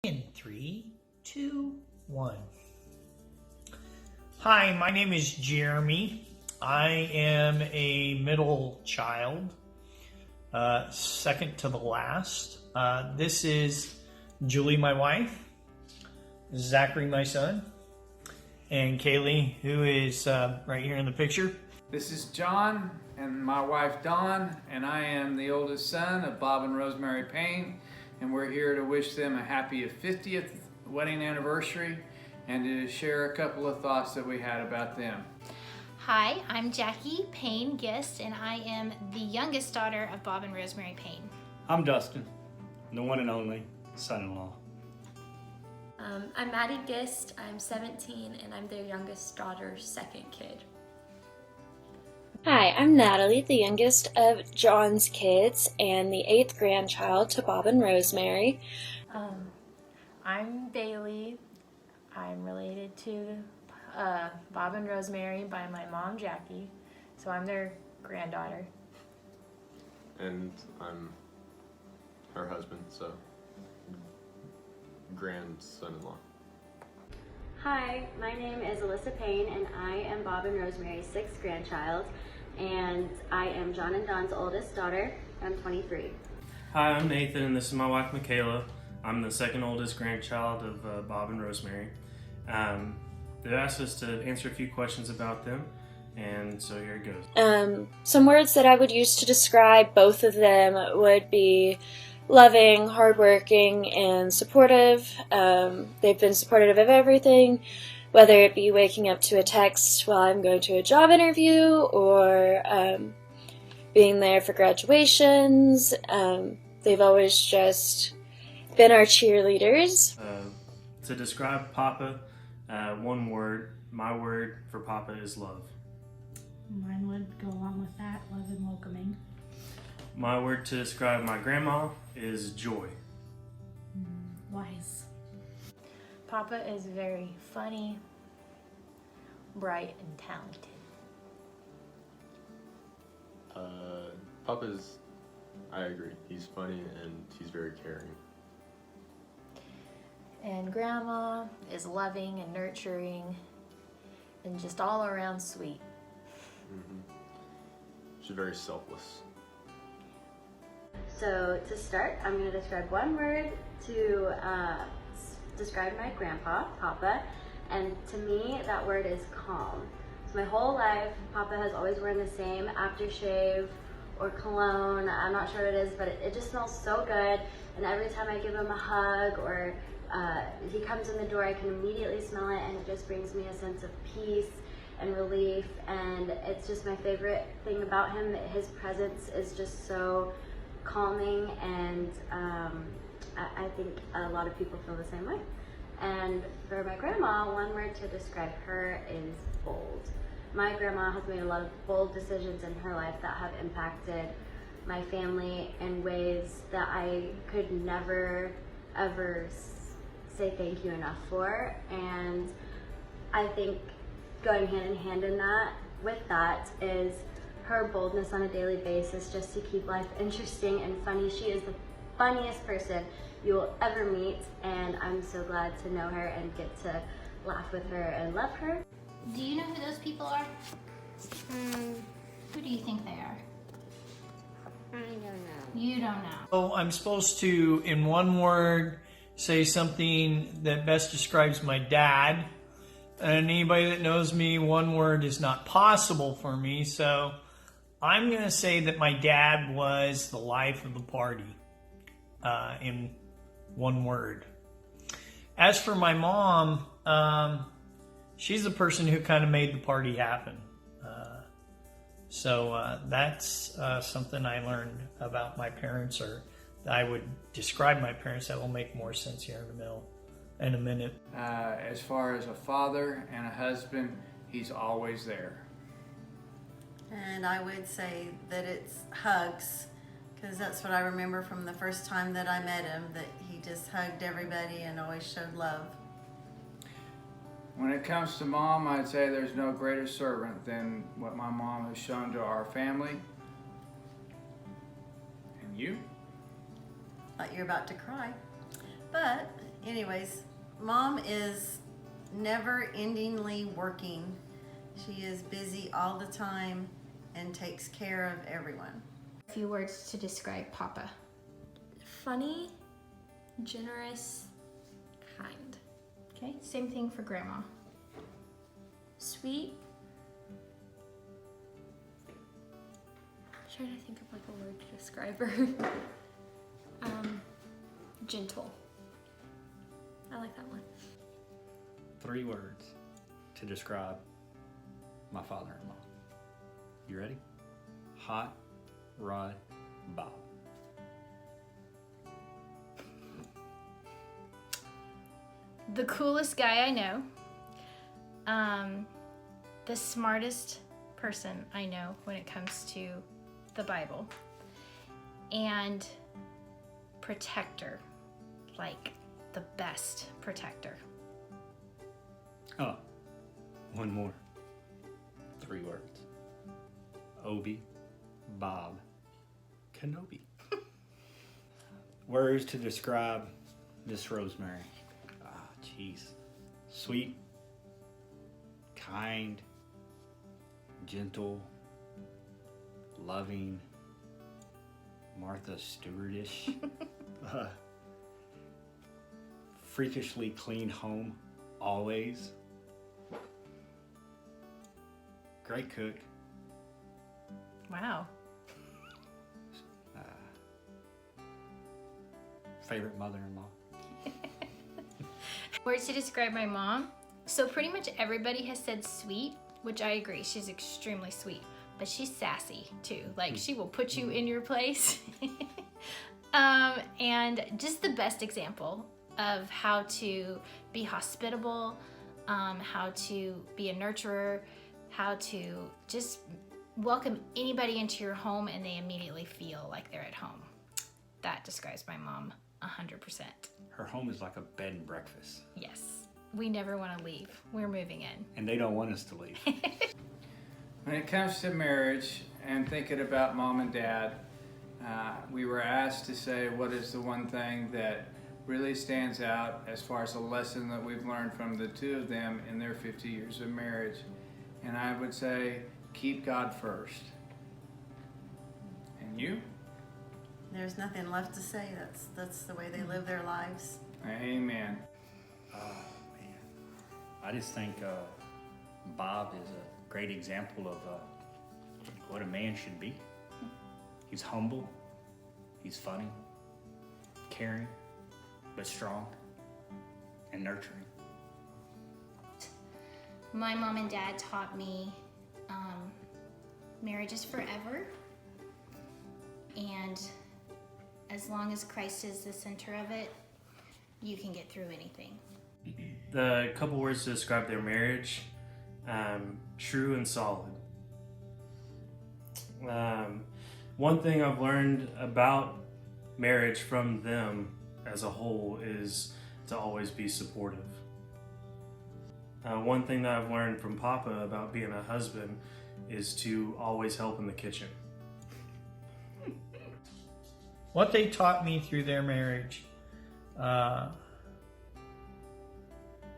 In 3, 2, 1. Hi, my name is Jeremy. I am a middle child, second to the last. This is Julie, my wife, Zachary, my son, and Kaylee, who is right here in the picture. This is John and my wife Dawn, and I am the oldest son of Bob and Rosemary Payne, and we're here to wish them a happy 50th wedding anniversary and to share a couple of thoughts that we had about them. Hi, I'm Jackie Payne Gist, and I am the youngest daughter of Bob and Rosemary Payne. I'm Dustin, the one and only son-in-law. I'm Maddie Gist, I'm 17, and I'm their youngest daughter's second kid. Hi, I'm Natalie, the youngest of John's kids and the 8th grandchild to Bob and Rosemary. I'm Bailey. I'm related to Bob and Rosemary by my mom, Jackie, so I'm their granddaughter. And I'm her husband, so grandson-in-law. Hi, my name is Alyssa Payne, and I am Bob and Rosemary's 6th grandchild, and I am John and Dawn's oldest daughter. I'm 23. Hi, I'm Nathan, and this is my wife, Michaela. I'm the second oldest grandchild of Bob and Rosemary. They asked us to answer a few questions about them, and so here it goes. Some words that I would use to describe both of them would be loving, hardworking, and supportive. They've been supportive of everything, whether it be waking up to a text while I'm going to a job interview or being there for graduations. They've always just been our cheerleaders. To describe Papa, one word, my word for Papa is love. Mine would go along with that, love and welcoming. My word to describe my grandma is joy. Wise. Papa is very funny, bright, and talented. Papa's, I agree, he's funny and he's very caring. And Grandma is loving and nurturing and just all around sweet. She's very selfless. So to start, I'm going to describe one word to describe my grandpa, Papa, and to me that word is calm. So my whole life, Papa has always worn the same aftershave or cologne, I'm not sure what it is, but it just smells so good, and every time I give him a hug or he comes in the door, I can immediately smell it, and it just brings me a sense of peace and relief, and it's just my favorite thing about him. His presence is just so calming, and I think a lot of people feel the same way. And for my grandma, one word to describe her is bold. My grandma has made a lot of bold decisions in her life that have impacted my family in ways that I could never, ever say thank you enough for. And I think going hand in hand in that, with that, is her boldness on a daily basis just to keep life interesting and funny. She is the funniest person you will ever meet, and I'm so glad to know her and get to laugh with her and love her. Do you know who those people are? Who do you think they are? I don't know. You don't know. So I'm supposed to, in one word, say something that best describes my dad. And anybody that knows me, one word is not possible for me. So I'm going to say that my dad was the life of the party in one word. As for my mom, she's the person who kind of made the party happen. So that's something I learned about my parents, or I would describe my parents that will make more sense here in a minute. As far as a father and a husband, he's always there. And I would say that it's hugs, because that's what I remember from the first time that I met him, that he just hugged everybody and always showed love. When it comes to mom, I'd say there's no greater servant than what my mom has shown to our family. And you? Like you're about to cry. But Anyways, Mom is never-endingly working. She is busy all the time and takes care of everyone. A few words to describe Papa. Funny, generous, kind. Okay, same thing for Grandma. Sweet. I'm trying to think of like a word to describe her. Gentle. I like that one. 3 words to describe my father-in-law. You ready? Hot Rod Bob. The coolest guy I know. The smartest person I know when it comes to the Bible. And protector. Like the best protector. Oh, one more. 3 words. Obi, Bob, Kenobi. Words to describe Miss Rosemary. Ah, jeez. Sweet, kind, gentle, loving, Martha Stewartish. Freakishly clean home, always. Great cook. Wow. Favorite mother-in-law. Words to describe my mom. So pretty much everybody has said sweet, which I agree. She's extremely sweet, but she's sassy too. Like she will put you in your place. And just the best example of how to be hospitable, how to be a nurturer, how to just welcome anybody into your home and they immediately feel like they're at home. That describes my mom 100%. Her home is like a bed and breakfast. Yes. We never want to leave. We're moving in. And they don't want us to leave. When it comes to marriage and thinking about Mom and Dad, we were asked to say what is the one thing that really stands out as far as a lesson that we've learned from the 2 of them in their 50 years of marriage. And I would say, keep God first. And you? There's nothing left to say. That's the way they live their lives. Amen. Oh, man. I just think Bob is a great example of what a man should be. He's humble, he's funny, caring, but strong and nurturing. My mom and dad taught me marriage is forever, and as long as Christ is the center of it, you can get through anything. The couple words to describe their marriage, true and solid. One thing I've learned about marriage from them as a whole is to always be supportive. One thing that I've learned from Papa about being a husband is to always help in the kitchen. What they taught me through their marriage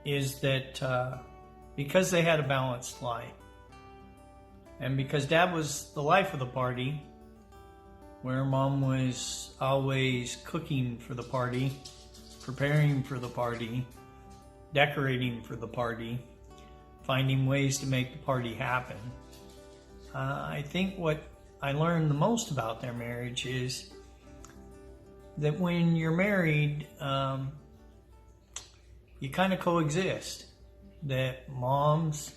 is that because they had a balanced life, and because Dad was the life of the party, where Mom was always cooking for the party, preparing for the party, decorating for the party, finding ways to make the party happen. I think what I learned the most about their marriage is that when you're married, you kind of coexist. That moms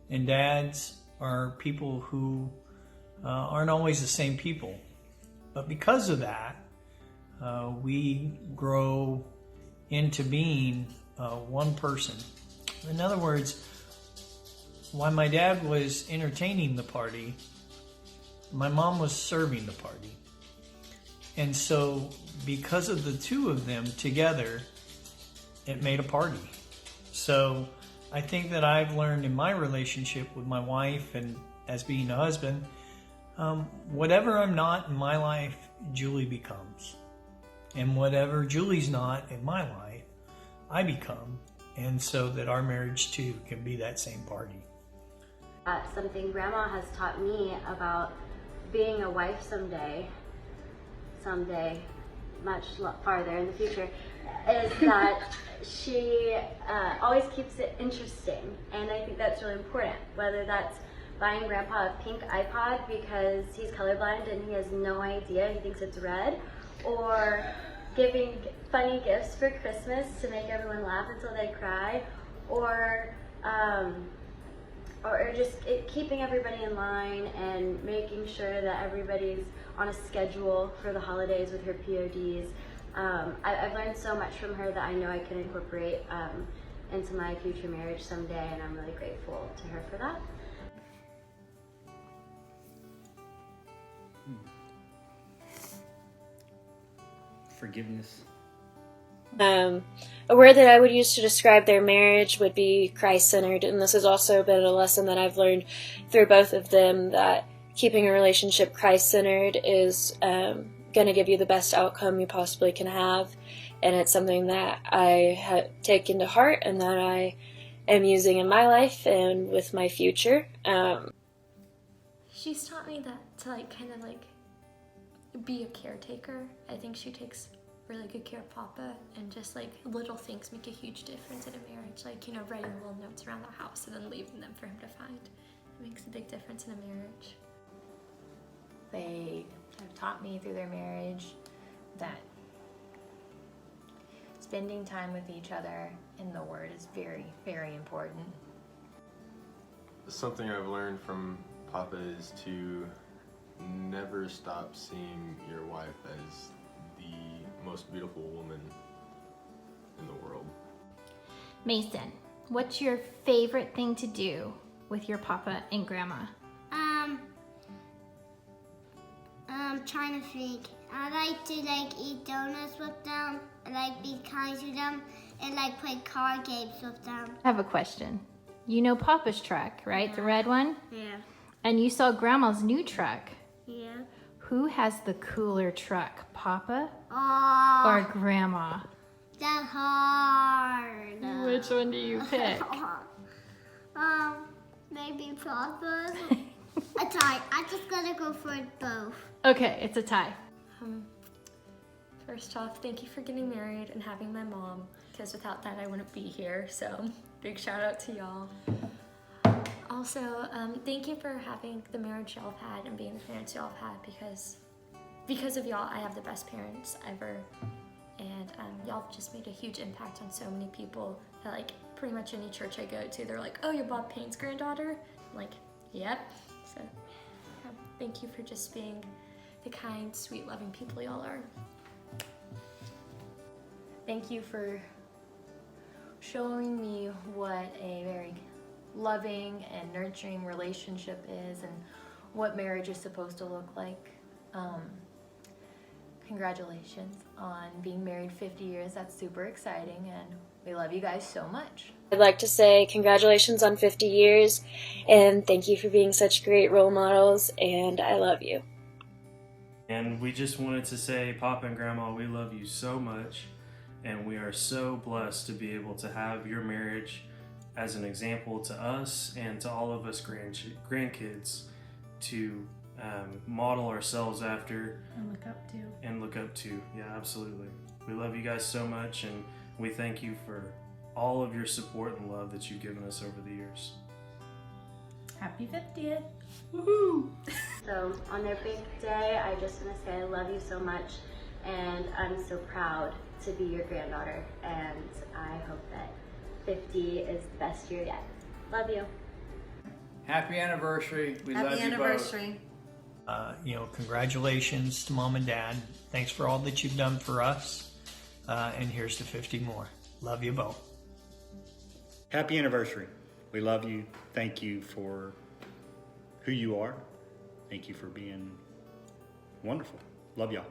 and dads are people who aren't always the same people. But because of that, we grow into being one person. In other words, while my dad was entertaining the party, my mom was serving the party. And so because of the 2 of them together, it made a party. So I think that I've learned in my relationship with my wife and as being a husband, whatever I'm not in my life, Julie becomes. And whatever Julie's not in my life, I become, and so that our marriage too can be that same party. Something Grandma has taught me about being a wife someday, much farther in the future, is that she always keeps it interesting, and I think that's really important, whether that's buying Grandpa a pink iPod because he's colorblind and he has no idea, he thinks it's red, or giving funny gifts for Christmas to make everyone laugh until they cry, or just keeping everybody in line and making sure that everybody's on a schedule for the holidays with her PODs. I've learned so much from her that I know I can incorporate into my future marriage someday, and I'm really grateful to her for that. Forgiveness. A word that I would use to describe their marriage would be Christ-centered, and this has also been a lesson that I've learned through both of them, that keeping a relationship Christ-centered is going to give you the best outcome you possibly can have, and it's something that I have taken to heart and that I am using in my life and with my future. She's taught me that to kind of be a caretaker. I think she takes really good care of Papa, and just little things make a huge difference in a marriage. Writing little notes around the house and then leaving them for him to find. It makes a big difference in a marriage. They have taught me through their marriage that spending time with each other in the Word is very, very important. Something I've learned from Papa is to never stop seeing your wife as the most beautiful woman in the world. Mason, what's your favorite thing to do with your Papa and Grandma? Trying to think. I like to eat donuts with them. I like be kind to them, and play card games with them. I have a question. You know Papa's truck, right? Yeah. The red one? Yeah. And you saw Grandma's new truck. Yeah. Who has the cooler truck, Papa Oh, or Grandma? that's hard. Which one do you pick? Maybe Papa. A tie. I'm just gonna go for both. Okay, it's a tie. First off, thank you for getting married and having my mom, because without that I wouldn't be here, so big shout out to y'all. Also, thank you for having the marriage y'all have had and being the parents y'all have had, because of y'all I have the best parents ever, and y'all have just made a huge impact on so many people that pretty much any church I go to, they're like, oh, you're Bob Payne's granddaughter? I'm like, yep. So thank you for just being the kind, sweet, loving people y'all are. Thank you for showing me what a very loving and nurturing relationship is and what marriage is supposed to look like. Congratulations on being married 50 years. That's super exciting, and we love you guys so much. I'd like to say congratulations on 50 years, and thank you for being such great role models, and I love you. And we just wanted to say, Papa and Grandma, we love you so much, and we are so blessed to be able to have your marriage as an example to us and to all of us grandkids to model ourselves after And look up to. Yeah, absolutely. We love you guys so much, and we thank you for all of your support and love that you've given us over the years. Happy 50th. Woohoo! So on their big day, I just want to say I love you so much, and I'm so proud to be your granddaughter, and I hope that 50 is the best year yet. Love you. Happy anniversary. We love you both. Happy anniversary. Congratulations to Mom and Dad. Thanks for all that you've done for us. And here's to 50 more. Love you both. Happy anniversary. We love you. Thank you for who you are. Thank you for being wonderful. Love y'all.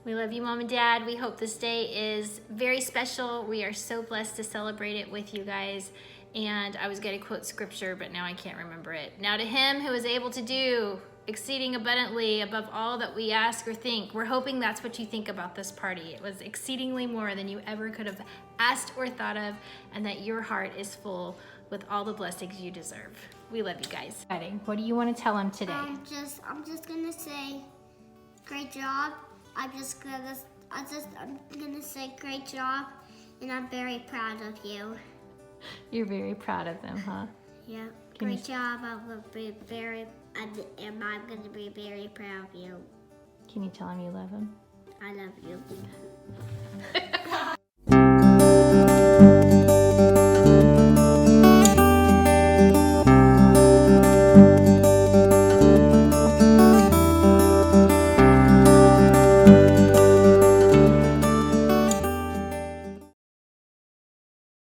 We love you, Mom and Dad. We hope this day is very special. We are so blessed to celebrate it with you guys. And I was going to quote scripture, but now I can't remember it. Now to him who is able to do exceeding abundantly above all that we ask or think. We're hoping that's what you think about this party. It was exceedingly more than you ever could have asked or thought of, and that your heart is full with all the blessings you deserve. We love you guys. What do you want to tell him today? I'm just gonna say, great job. I'm gonna say great job, and I'm very proud of you. You're very proud of them, huh? Yeah, great job. I'm gonna be very proud of you. Can you tell him you love him? I love you.